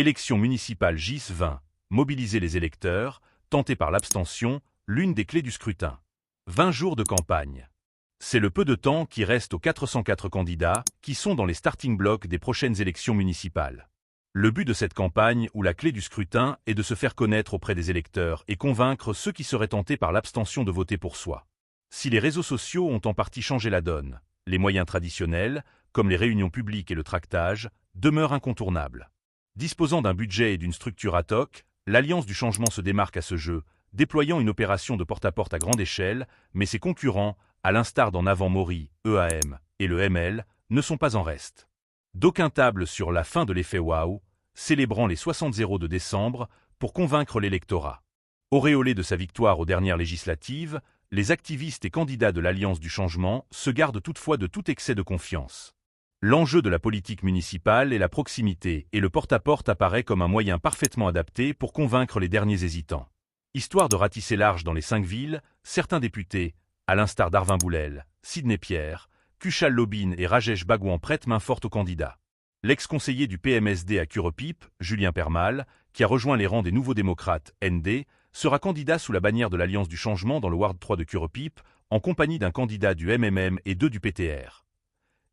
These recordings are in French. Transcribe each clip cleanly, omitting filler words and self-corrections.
Élections municipales GIS 20. Mobiliser les électeurs, tentés par l'abstention, l'une des clés du scrutin. 20 jours de campagne. C'est le peu de temps qui reste aux 404 candidats qui sont dans les starting blocks des prochaines élections municipales. Le but de cette campagne, où la clé du scrutin est de se faire connaître auprès des électeurs et convaincre ceux qui seraient tentés par l'abstention de voter pour soi. Si les réseaux sociaux ont en partie changé la donne, les moyens traditionnels, comme les réunions publiques et le tractage, demeurent incontournables. Disposant d'un budget et d'une structure ad hoc, l'Alliance du changement se démarque à ce jeu, déployant une opération de porte-à-porte à grande échelle, mais ses concurrents, à l'instar d'En Avant Maury, EAM, et le ML, ne sont pas en reste. D'aucuns tablent sur la fin de l'effet waouh, célébrant les 60-0 de décembre pour convaincre l'électorat. Auréolés de sa victoire aux dernières législatives, les activistes et candidats de l'Alliance du changement se gardent toutefois de tout excès de confiance. L'enjeu de la politique municipale est la proximité et le porte-à-porte apparaît comme un moyen parfaitement adapté pour convaincre les derniers hésitants. Histoire de ratisser large dans les 5 villes, certains députés, à l'instar d'Arvin Boulel, Sidney Pierre, Kushal Lobine et Rajesh Bhagwan prêtent main forte aux candidats. L'ex-conseiller du PMSD à Curepipe, Julien Permal, qui a rejoint les rangs des Nouveaux démocrates, ND, sera candidat sous la bannière de l'Alliance du changement dans le Ward 3 de Curepipe, en compagnie d'un candidat du MMM et 2 du PTR.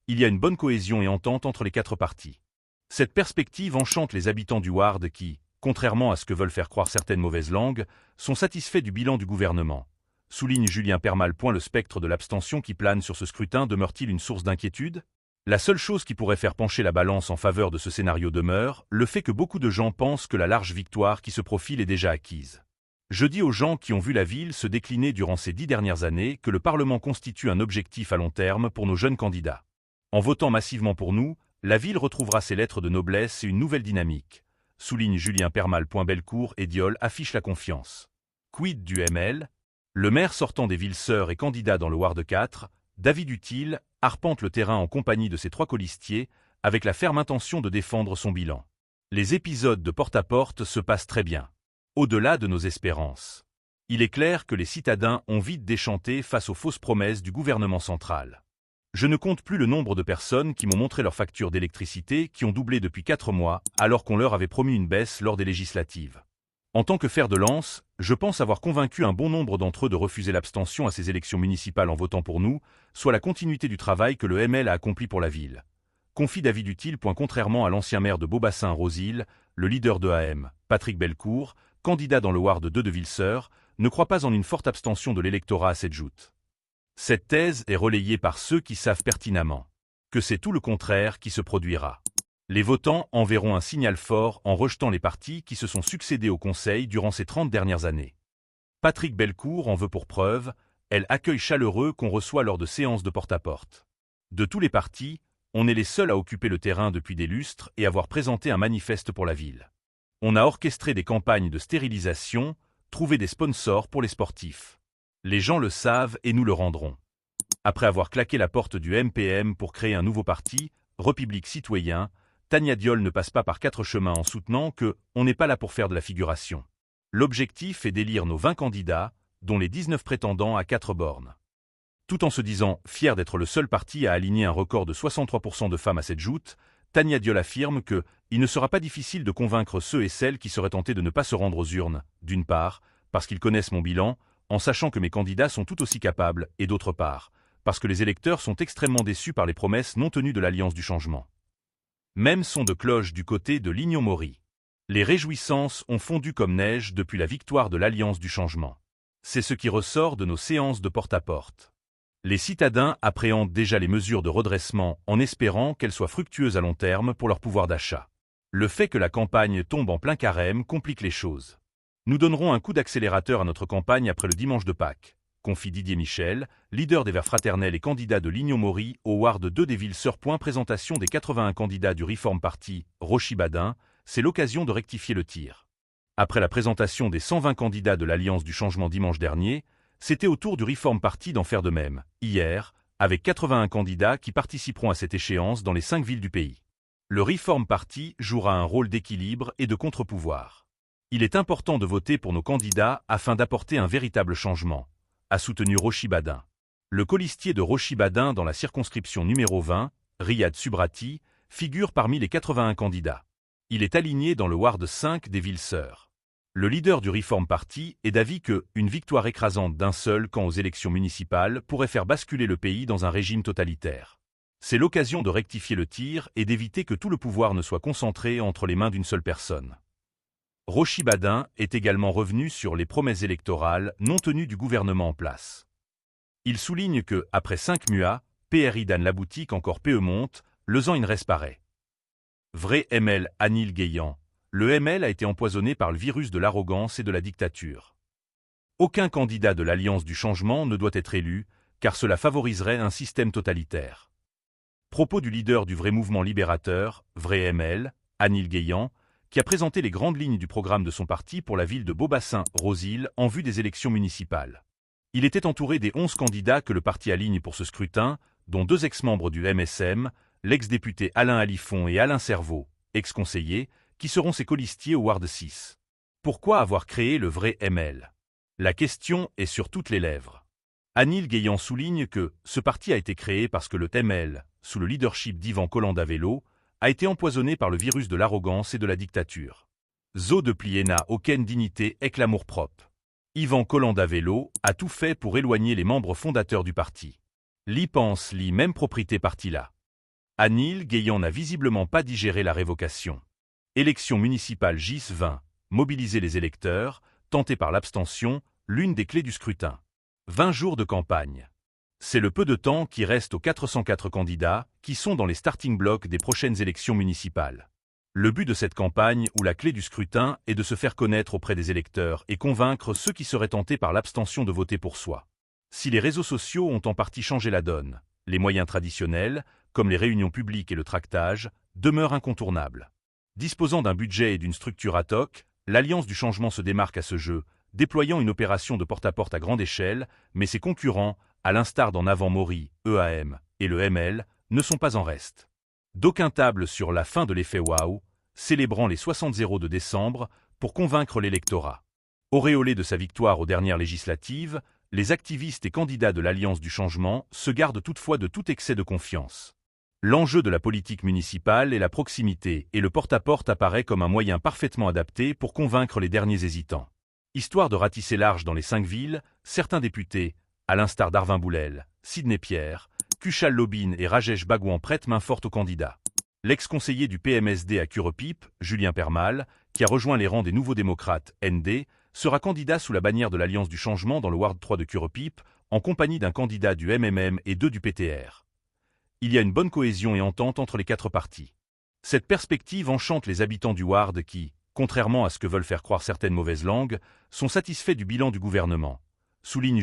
Il y a une bonne cohésion et entente entre les 4 partis. Cette perspective enchante les habitants du Ward qui, contrairement à ce que veulent faire croire certaines mauvaises langues, sont satisfaits du bilan du gouvernement. Souligne Julien Permal. Le spectre de l'abstention qui plane sur ce scrutin demeure-t-il une source d'inquiétude? La seule chose qui pourrait faire pencher la balance en faveur de ce scénario demeure le fait que beaucoup de gens pensent que la large victoire qui se profile est déjà acquise. Je dis aux gens qui ont vu la ville se décliner durant ces 10 dernières années que le Parlement constitue un objectif à long terme pour nos jeunes candidats. En votant massivement pour nous, la ville retrouvera ses lettres de noblesse et une nouvelle dynamique. Souligne Julien Permal. Bellecour et Dieul affichent la confiance. Quid du ML? Le maire sortant des Villes-Sœurs et candidat dans le Ward 4, David Utile, arpente le terrain en compagnie de ses 3 colistiers, avec la ferme intention de défendre son bilan. Les épisodes de porte-à-porte se passent très bien. Au-delà de nos espérances. Il est clair que les citadins ont vite déchanté face aux fausses promesses du gouvernement central. Je ne compte plus le nombre de personnes qui m'ont montré leurs factures d'électricité qui ont doublé depuis 4 mois, alors qu'on leur avait promis une baisse lors des législatives. En tant que fer de lance, je pense avoir convaincu un bon nombre d'entre eux de refuser l'abstention à ces élections municipales en votant pour nous, soit la continuité du travail que le ML a accompli pour la ville. Confie David Utile. Contrairement à l'ancien maire de Beaubassin-Rosil, le leader de AM, Patrick Bellecour, candidat dans le Ward 2 de Villes-Sœurs, ne croit pas en une forte abstention de l'électorat à cette joute. Cette thèse est relayée par ceux qui savent pertinemment que c'est tout le contraire qui se produira. Les votants enverront un signal fort en rejetant les partis qui se sont succédés au Conseil durant ces 30 dernières années. Patrick Bellecour en veut pour preuve, elle accueille chaleureux qu'on reçoit lors de séances de porte-à-porte. De tous les partis, on est les seuls à occuper le terrain depuis des lustres et avoir présenté un manifeste pour la ville. On a orchestré des campagnes de stérilisation, trouvé des sponsors pour les sportifs. Les gens le savent et nous le rendrons. Après avoir claqué la porte du MPM pour créer un nouveau parti, République Citoyen, Tania Dieul ne passe pas par 4 chemins en soutenant que « on n'est pas là pour faire de la figuration ». L'objectif est d'élire nos 20 candidats, dont les 19 prétendants à 4 bornes. Tout en se disant fier d'être le seul parti à aligner un record de 63% de femmes à cette joute, Tania Dieul affirme que « il ne sera pas difficile de convaincre ceux et celles qui seraient tentés de ne pas se rendre aux urnes, d'une part, parce qu'ils connaissent mon bilan, en sachant que mes candidats sont tout aussi capables, et d'autre part, parce que les électeurs sont extrêmement déçus par les promesses non tenues de l'Alliance du changement. » Même son de cloche du côté de Lignon Maury. Les réjouissances ont fondu comme neige depuis la victoire de l'Alliance du changement. C'est ce qui ressort de nos séances de porte-à-porte. Les citadins appréhendent déjà les mesures de redressement en espérant qu'elles soient fructueuses à long terme pour leur pouvoir d'achat. Le fait que la campagne tombe en plein carême complique les choses. Nous donnerons un coup d'accélérateur à notre campagne après le dimanche de Pâques, confie Didier Michel, leader des Verts fraternels et candidat de Lignon Maury au Ward 2 des Villes-Sœurs. Présentation des 81 candidats du Reform Party, Rochy-Badin, c'est l'occasion de rectifier le tir. Après la présentation des 120 candidats de l'Alliance du changement dimanche dernier, c'était au tour du Reform Party d'en faire de même, hier, avec 81 candidats qui participeront à cette échéance dans les 5 villes du pays. Le Reform Party jouera un rôle d'équilibre et de contre-pouvoir. Il est important de voter pour nos candidats afin d'apporter un véritable changement, a soutenu Rochy-Badin. Le colistier de Rochy-Badin dans la circonscription numéro 20, Riyad Subrati, figure parmi les 81 candidats. Il est aligné dans le Ward 5 des villes sœurs. Le leader du Reform Party est d'avis qu'une victoire écrasante d'un seul camp aux élections municipales pourrait faire basculer le pays dans un régime totalitaire. C'est l'occasion de rectifier le tir et d'éviter que tout le pouvoir ne soit concentré entre les mains d'une seule personne. Rochi Badin est également revenu sur les promesses électorales non tenues du gouvernement en place. Il souligne que, après 5 mois, PRI dan la boutique encore PE monte, le zan in res paraît. Vrai ML Anil Gayant. Le ML a été empoisonné par le virus de l'arrogance et de la dictature. Aucun candidat de l'Alliance du changement ne doit être élu, car cela favoriserait un système totalitaire. Propos du leader du vrai mouvement libérateur, Vrai ML, Anil Gayant, qui a présenté les grandes lignes du programme de son parti pour la ville de Beaubassin-Rosil en vue des élections municipales. Il était entouré des 11 candidats que le parti aligne pour ce scrutin, dont 2 ex-membres du MSM, l'ex-député Alain Alifon et Alain Cerveau, ex-conseillers, qui seront ses colistiers au Ward 6. Pourquoi avoir créé le vrai ML? La question est sur toutes les lèvres. Anil Gayant souligne que ce parti a été créé parce que le ML, sous le leadership d'Ivan Colanda-Velo, a été empoisonné par le virus de l'arrogance et de la dictature. Zo de pliena aucune dignité avec l'amour-propre. Ivan Colanda-Velo a tout fait pour éloigner les membres fondateurs du parti. Li pense li même propriété parti-là. Anil Gayant n'a visiblement pas digéré la révocation. Élection municipale GIS 20, mobiliser les électeurs, tenter par l'abstention, l'une des clés du scrutin. 20 jours de campagne. C'est le peu de temps qui reste aux 404 candidats qui sont dans les starting blocks des prochaines élections municipales. Le but de cette campagne, où la clé du scrutin est de se faire connaître auprès des électeurs et convaincre ceux qui seraient tentés par l'abstention de voter pour soi. Si les réseaux sociaux ont en partie changé la donne, les moyens traditionnels, comme les réunions publiques et le tractage, demeurent incontournables. Disposant d'un budget et d'une structure ad hoc, l'Alliance du changement se démarque à ce jeu, déployant une opération de porte-à-porte à grande échelle, mais ses concurrents, à l'instar d'en avant Mori, EAM et le ML, ne sont pas en reste. D'aucuns tablent sur la fin de l'effet waouh, célébrant les 60-0 de décembre pour convaincre l'électorat. Auréolés de sa victoire aux dernières législatives, les activistes et candidats de l'Alliance du changement se gardent toutefois de tout excès de confiance. L'enjeu de la politique municipale est la proximité et le porte-à-porte apparaît comme un moyen parfaitement adapté pour convaincre les derniers hésitants. Histoire de ratisser large dans les 5 villes, certains députés, à l'instar d'Arvin Boulel, Sidney Pierre, Kushal Lobine et Rajesh Bagouan prêtent main forte aux candidats. L'ex-conseiller du PMSD à Curepipe, Julien Permal, qui a rejoint les rangs des Nouveaux démocrates, ND, sera candidat sous la bannière de l'Alliance du changement dans le Ward 3 de Curepipe, en compagnie d'un candidat du MMM et 2 du PTR. Il y a une bonne cohésion et entente entre les 4 partis. Cette perspective enchante les habitants du Ward qui, contrairement à ce que veulent faire croire certaines mauvaises langues, sont satisfaits du bilan du gouvernement, souligne